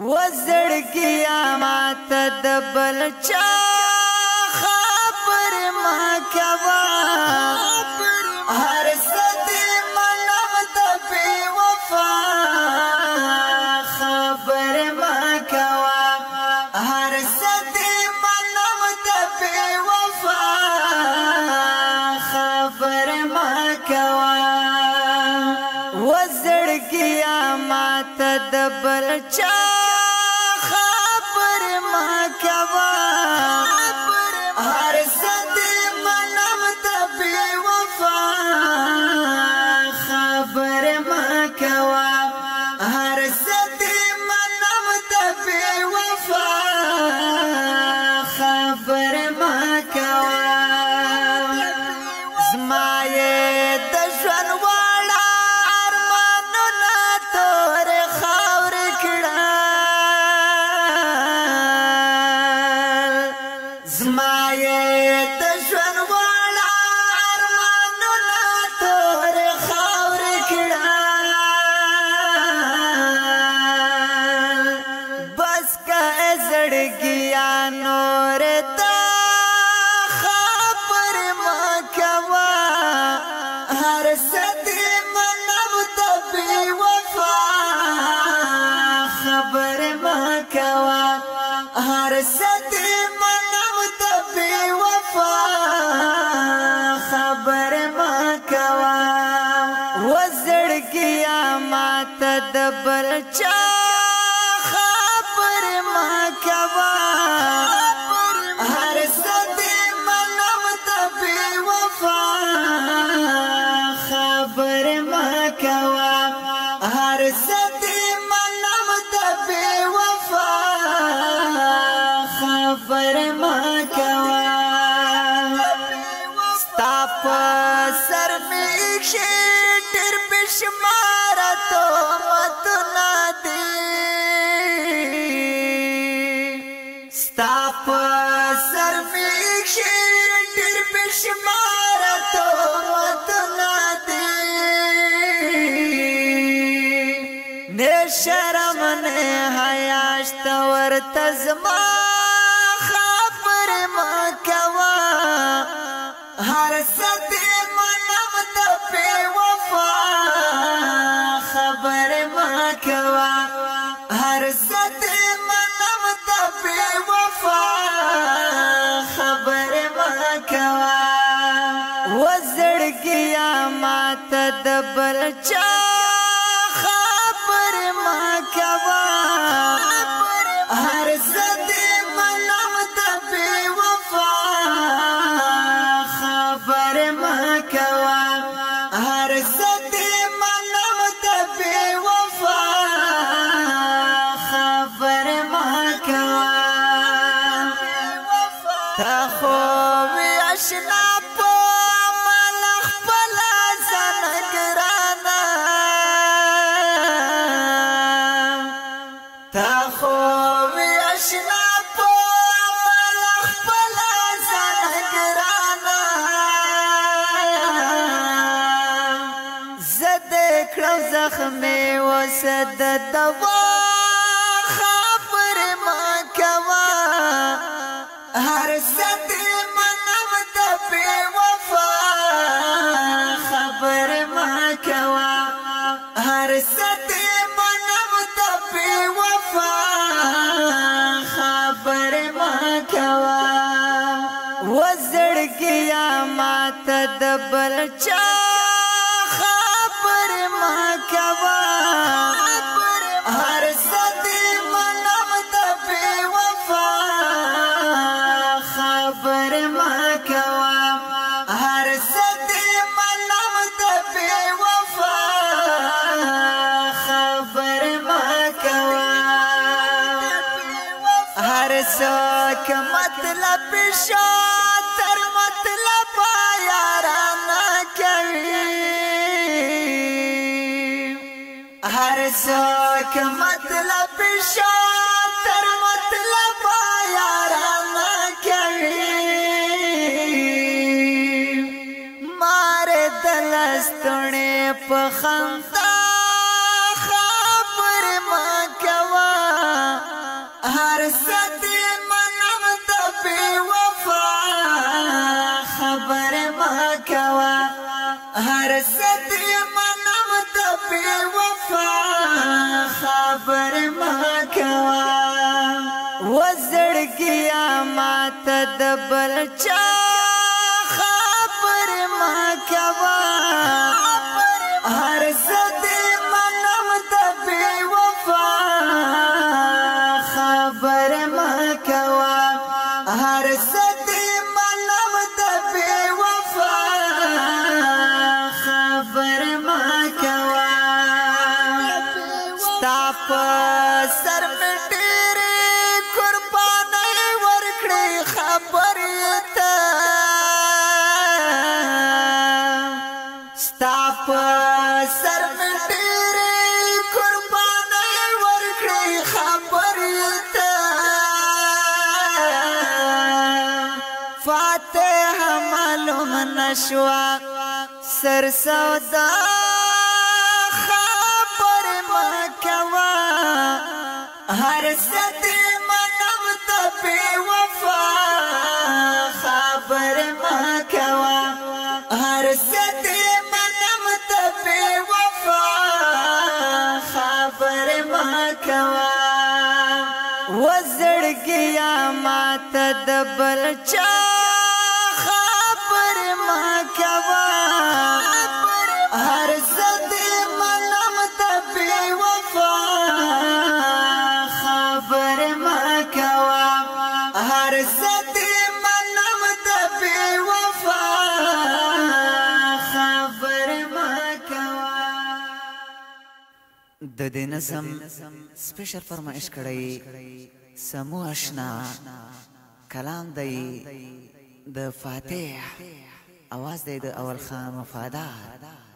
وزړګیا ماته د بل چا خبر ما کوا هر صدې منم د بې وفا خبر ما کوا هر صدې منم د بې وفا خبر ما کوا وزړګیا ماته د بل چا خبر ما کوا هر صدې منم د بې وفا خبر ما کوا هر صدې منم د بې وفا خبر ما کوا زما یې د ژوند واړه ارمانونه تورې خاورې کړل زما یې د ژوند واړه ارمانونه تورې خاورې کړل بس که زړګیا نور ته خبر ما کوا هر صدې منم د بې وفا خبر ما کوا هر صدې منم د بې وفا خبر ما کوا وزړګیا ماته د بل چا خبر ما کوا هر صدې منم د بې وفا خبر ما کوا هر صدې منم د بې وفا خبر ما کوا ستا په سر مې ایښې ډېر بې شماره تهمتونه دي ستا په سر مې ایښې ډېر بې شماره تهمتونه دي نه شرم نه حیا شته ورته زما خبر ما کوا هر صدې منم د بې وفا خبر ما کوا هر صدې منم د بې وفا خبر ما کوا وزړګیا ماته د بل چا خبر ما کوا هر صدې منم د بې وفا خبر ما کوا هر صدې منم د بې وفا خبر ما کوا تا خو وی اشنا په عمل خپله ځان ګرانه تا خو وی اشنا په عمل خپله ځان ګرانه زه دې کړم زخمې اوسه د دوا خبر ما کوا هر صدې منم د بې وفا خبر ما کوا هر صدې منم د بې وفا خبر ما کوا وزړګیا ماته د بل چا خبر ما کوا هر صدې منم د بې وفا خبر ما کوا هر صدې منم د بې وفا خبر ما کوا هر څوک مطلب شاطر مطلب یارانه کوي هر څوک مطلب شاطر مطلب یارانه کوي مار دلستونه په خندا خبر ما کوا خبر ما کوا وزړګیا ماته د بل چا خبر ما کوا هر څه منم د بې وفا خبر ما کوا هر څه منم د بې وفا خبر ما کوا ستا په سر مې ډېرې قربانۍ ورکړې خبر ته ستا په سر مې ډېرې قربانۍ ورکړې خبر ته فاتحه معلوم نشوه سر سودا خبر ما کوا هر څه منم د بې وفا خبر ما کوا هر څه منم د بې وفا خبر ما کوا وزړګیا ماته د بل چا خبر ما کوا هر څه منم د بې وفا خبر ما کوا هر څه منم د بې وفا خبر ما کوا د دې نظم سپیشل فرمایش کړی سمو آشنا کلام دی د فاتح आवाज دی د اول خان وفادار